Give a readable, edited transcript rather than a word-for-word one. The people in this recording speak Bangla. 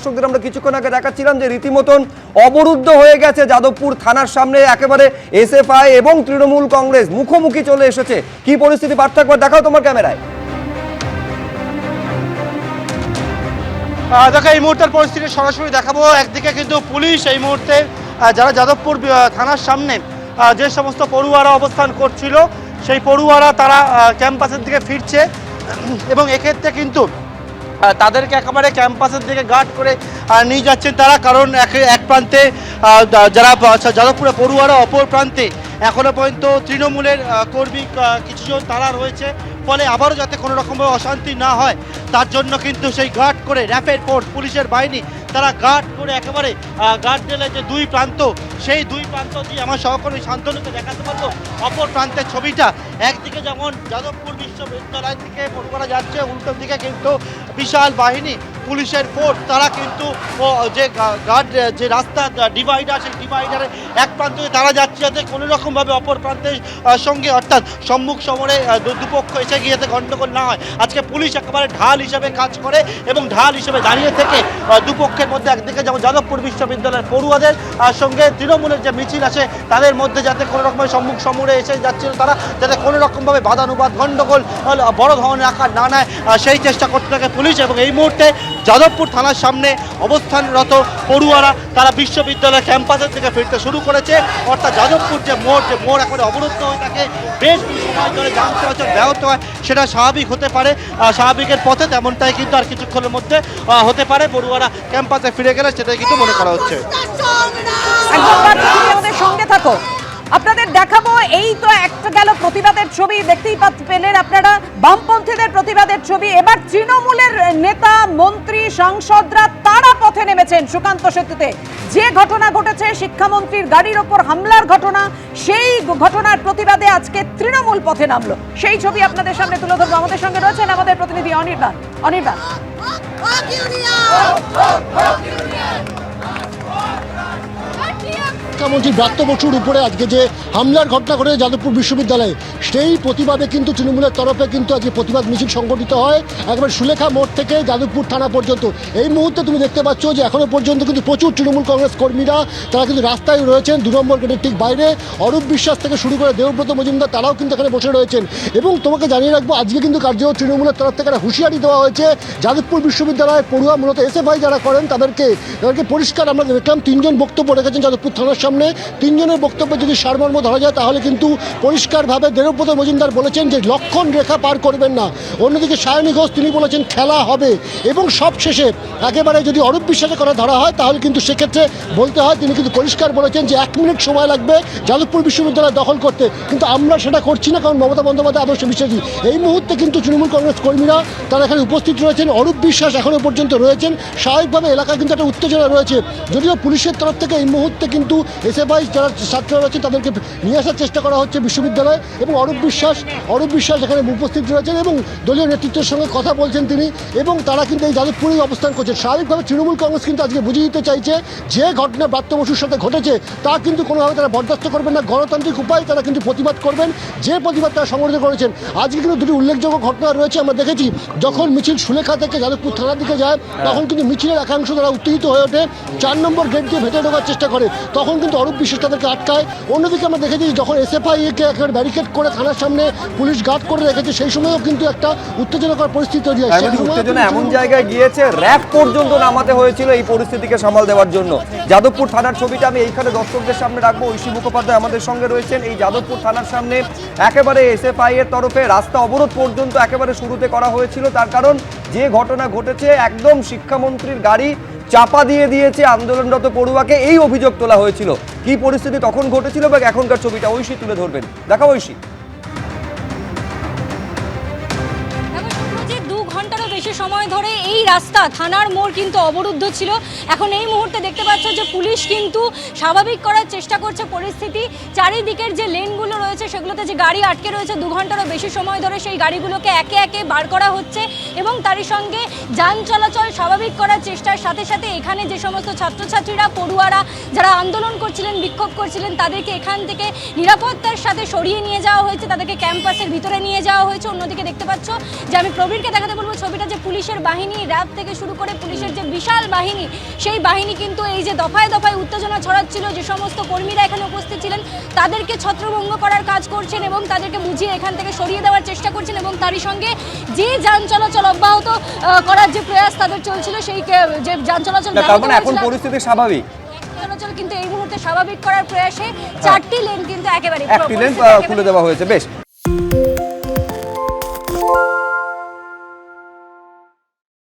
দর্শকদের আমরা কিছুক্ষণ আগে দেখাচ্ছিলাম যে রীতিমতন অবরুদ্ধ হয়ে গেছে যাদবপুর থানার সামনে, একেবারে এসএফআই এবং তৃণমূল কংগ্রেস মুখোমুখি চলে এসেছে। কি পরিস্থিতি পার্থ, একবার দেখাও তোমার ক্যামেরায়। দেখো এই মুহূর্তের পরিস্থিতি সরাসরি দেখাবো। একদিকে কিন্তু পুলিশ এই মুহূর্তে যারা যাদবপুর থানার সামনে যে সমস্ত পড়ুয়ারা অবস্থান করছিল সেই পড়ুয়ারা তারা ক্যাম্পাসের দিকে ফিরছে এবং এক্ষেত্রে কিন্তু তাদেরকে একেবারে ক্যাম্পাসের দিকে গার্ড করে নিয়ে যাচ্ছেন তারা, কারণ এক প্রান্তে যারা যাদবপুরে পড়ুয়ারা, অপর প্রান্তে এখনো পর্যন্ত তৃণমূলের কর্মী কিছুজন তারা রয়েছে। ফলে আবারও যাতে কোনো রকমভাবে অশান্তি না হয় তার জন্য কিন্তু সেই গার্ড করে র্যাপিড ফোর্স পুলিশের বাহিনী তারা গার্ড করে একেবারে গার্ড দিলে যে দুই প্রান্ত, সেই দুই প্রান্ত দিয়ে আমার সহকর্মী শান্তনুকে দেখাতে পারবো অপর প্রান্তের ছবিটা। একদিকে যেমন যাদবপুর বিশ্ববিদ্যালয় থেকে পড়ুয়ারা যাচ্ছে, উল্টো দিকে কিন্তু বিশাল বাহিনী পুলিশের ফোর্স তারা কিন্তু যে গার্ড যে রাস্তা ডিভাইডার, সেই ডিভাইডারে এক প্রান্ত তারা যাচ্ছে যাতে কোনো রকমভাবে অপর প্রান্তের সঙ্গে অর্থাৎ সম্মুখ সমরে দুপক্ষ এসে গিয়ে যাতে গণ্ডগোল না হয়। আজকে পুলিশ একেবারে ঢাল হিসেবে কাজ করে এবং ঢাল হিসেবে দাঁড়িয়ে থেকে দুপক্ষের মধ্যে একদিকে যেমন যাদবপুর বিশ্ববিদ্যালয়ের পড়ুয়াদের সঙ্গে তৃণমূলের যে মিছিল আছে তাদের মধ্যে যাতে কোনো রকমের সম্মুখ সমরে এসে যাচ্ছিল তারা যাতে কোনো রকমভাবে বাদানুবাদ গণ্ডগোল বড় ধরনের আকার না নেয় সেই চেষ্টা করতে থাকে পুলিশ। এবং এই মুহূর্তে যাদবপুর থানার সামনে অবস্থানরত পড়ুয়ারা তারা বিশ্ববিদ্যালয় ক্যাম্পাসের থেকে ফিরতে শুরু করেছে। অর্থাৎ যাদবপুর যে মোড় এখন অবরুদ্ধ হয়ে থাকে, বেশ কিছু সময় ধরে যান চলাচল ব্যাহত হয়, সেটা স্বাভাবিক হতে পারে, স্বাভাবিকের পথে তেমনটাই কিন্তু আর কিছুক্ষণের মধ্যে হতে পারে। পড়ুয়ারা ক্যাম্পাসে ফিরে গেলে সেটাই কিন্তু মনে করা হচ্ছে। আমাদের সঙ্গে থাকো, আপনাদের দেখাবো। এই তো একটা গেল প্রতিবাদের ছবি, দেখতেই পেলেন আপনারা বামপন্থীদের প্রতিবাদের ছবি। এবার তৃণমূলের নেতা, মন্ত্রী, সাংসদরা তারা পথে নেমেছেন সুকান্ত সেতুতে। যে ঘটনা ঘটেছে শিক্ষামন্ত্রীর গাড়ির ওপর হামলার ঘটনা, সেই ঘটনার প্রতিবাদে আজকে তৃণমূল পথে নামলো। সেই ছবি আপনাদের সামনে তুলে ধরবো। আমাদের সঙ্গে রয়েছেন আমাদের প্রতিনিধি অনির্বাণ। অনির্বাণ, শিক্ষামন্ত্রী ব্রাত্য বসুর উপরে আজকে যে হামলার ঘটনা ঘটে যাদবপুর বিশ্ববিদ্যালয়ে, সেই প্রতিবাদে কিন্তু তৃণমূলের তরফে কিন্তু আজকে প্রতিবাদ মিছিল সংগঠিত হয় একবার সুলেখা মোড় থেকে যাদবপুর থানা পর্যন্ত। এই মুহূর্তে তুমি দেখতে পাচ্ছ যে এখনো পর্যন্ত কিন্তু প্রচুর তৃণমূল কংগ্রেস কর্মীরা তারা কিন্তু রাস্তায় রয়েছেন। 2 নম্বর গেটের ঠিক বাইরে অরূপ বিশ্বাস থেকে শুরু করে দেবব্রত মজুমদার তারাও কিন্তু এখানে বসে রয়েছেন। এবং তোমাকে জানিয়ে রাখবো আজকে কিন্তু কার্যত তৃণমূলের তরফ থেকে একটা হুঁশিয়ারি দেওয়া হয়েছে যাদবপুর বিশ্ববিদ্যালয়ের পড়ুয়া, মূলত এসএফআই যারা করেন তাদেরকে পরিষ্কার। আমরা দেখলাম 3 জন বক্তব্য রেখেছেন যাদবপুর থানার সামনে। 3 জনের বক্তব্যে যদি সারমর্ম ধরা যায় তাহলে কিন্তু পরিষ্কারভাবে দেবব্রত মজুমদার বলেছেন যে লক্ষণ রেখা পার করবেন না। অন্যদিকে সায়নী ঘোষ তিনি বলেছেন খেলা হবে। এবং সবশেষে একেবারে যদি অরূপ বিশ্বাসের কথা ধরা হয় তাহলে কিন্তু সেক্ষেত্রে বলতে হয় তিনি কিন্তু পরিষ্কার বলেছেন যে 1 মিনিট সময় লাগবে যাদবপুর বিশ্ববিদ্যালয় দখল করতে, কিন্তু আমরা সেটা করছি না কারণ মমতা বন্দ্যোপাধ্যায় আদর্শ বিশ্বাসী। এই মুহূর্তে কিন্তু তৃণমূল কংগ্রেস কর্মীরা তারা এখানে উপস্থিত রয়েছেন। অরূপ বিশ্বাস এখনও পর্যন্ত রয়েছেন। স্বাভাবিকভাবে এলাকায় কিন্তু একটা উত্তেজনা রয়েছে, যদিও পুলিশের তরফ থেকে এই মুহূর্তে কিন্তু এসএফআই যারা ছাত্ররা রয়েছেন তাদেরকে নিয়ে আসার চেষ্টা করা হচ্ছে বিশ্ববিদ্যালয়ে। এবং অরূপ বিশ্বাস এখানে উপস্থিত রয়েছেন এবং দলীয় নেতৃত্বের সঙ্গে কথা বলছেন তিনি, এবং তারা কিন্তু এই যাদবপুরেই অবস্থান করছেন। স্বাভাবিকভাবে তৃণমূল কংগ্রেস কিন্তু আজকে বুঝিয়ে দিতে চাইছে যে ঘটনা ব্রাত্য বসুর সাথে ঘটেছে তা কিন্তু কোনোভাবে তারা বরদাস্ত করবেন না। গণতান্ত্রিক উপায় তারা কিন্তু প্রতিবাদ করবেন, যে প্রতিবাদ তারা সংগঠিত করেছেন। আজকে কিন্তু 2টি উল্লেখযোগ্য ঘটনা রয়েছে। আমরা দেখেছি যখন মিছিল সুলেখা থেকে যাদবপুর থানার দিকে যায় তখন কিন্তু মিছিলের একাংশ তারা উত্তেজিত হয়ে ওঠে, 4 নম্বর গেট দিয়ে ভেতরে ঢোকার চেষ্টা করে, তখন কিন্তু অরূপ বিশ্বাস তাদেরকে আটকায়। অন্যদিকে আমরা দেখেছি যখন এসএফআইকে একেবারে ব্যারিকেড করে থানার সামনে পুলিশ গার্ড করে রেখেছে, সেই সময়ও কিন্তু একটা উত্তেজনাকর পরিস্থিতি তৈরি হয়। উত্তেজনা এমন জায়গায় গিয়েছে র‍্যাব পর্যন্ত নামাতে হয়েছিল এই পরিস্থিতিকে সামাল দেওয়ার জন্য। যাদবপুর থানার ছবিটা আমি এইখানে দর্শকদের সামনে রাখবো। ঐশী মুখোপাধ্যায় আমাদের সঙ্গে রয়েছেন। এই যাদবপুর থানার সামনে একেবারে এসএফআই এর তরফে রাস্তা অবরোধ পর্যন্ত একেবারে শুরুতে করা হয়েছিল, তার কারণ যে ঘটনা ঘটেছে একদম শিক্ষামন্ত্রীর গাড়ি চাপা দিয়ে দিয়েছে আন্দোলনরত পড়ুয়াকে, এই অভিযোগ তোলা হয়েছিল। কি পরিস্থিতি তখন ঘটেছিল বা এখনকার ছবিটা ঐশী তুলে ধরবেন, দেখা ঐশী। 2 ঘন্টারও বেশি সময় ধরে এই রাস্তা থানার মোড় কিন্তু অবরুদ্ধ ছিল। এখন এই মুহূর্তে দেখতে পাচ্ছ যে পুলিশ কিন্তু স্বাভাবিক করার চেষ্টা করছে পরিস্থিতি। চারিদিকের যে লেনগুলো রয়েছে সেগুলোতে যে গাড়ি আটকে রয়েছে 2 ঘন্টারও বেশি সময় ধরে, সেই গাড়িগুলোকে একে একে বার করা হচ্ছে এবং তারই সঙ্গে যান চলাচল স্বাভাবিক করার চেষ্টার সাথে সাথে এখানে যে সমস্ত ছাত্রছাত্রীরা, পড়ুয়ারা যারা আন্দোলন করছিলেন, বিক্ষোভ করছিলেন, তাদেরকে এখান থেকে নিরাপত্তার সাথে সরিয়ে নিয়ে যাওয়া হয়েছে, তাদেরকে ক্যাম্পাসের ভিতরে নিয়ে যাওয়া হয়েছে। অন্যদিকে দেখতে পাচ্ছ যে আমি প্রবীরকে দেখাতে বলবো ছবিটা, যে পুলিশের বাহিনী, র্যাব থেকে শুরু করে পুলিশের যে বিশাল বাহিনী, সেই বাহিনী কিন্তু এই যে দফায় দফায় উত্তেজনা ছড়াচ্ছিল, যে সমস্ত কর্মীরা এখানে উপস্থিত ছিলেন তাদেরকে ছত্রভঙ্গ করার কাজ করছেন এবং তাদেরকে বুঝিয়ে এখান থেকে সরিয়ে দেওয়ার চেষ্টা করছেন, এবং তারই সঙ্গে যে যান চলাচল অব্যাহত করার যে প্রয়াস তাদের চলছিল, সেই যে যান চলাচল তার মানে এখন পরিস্থিতি স্বাভাবিক, চলাচল কিন্তু এই মুহূর্তে স্বাভাবিক করার প্রয়াসে 4টি লেন কিন্তু একেবারে একটি লেন খুলে দেওয়া হয়েছে। বেশ,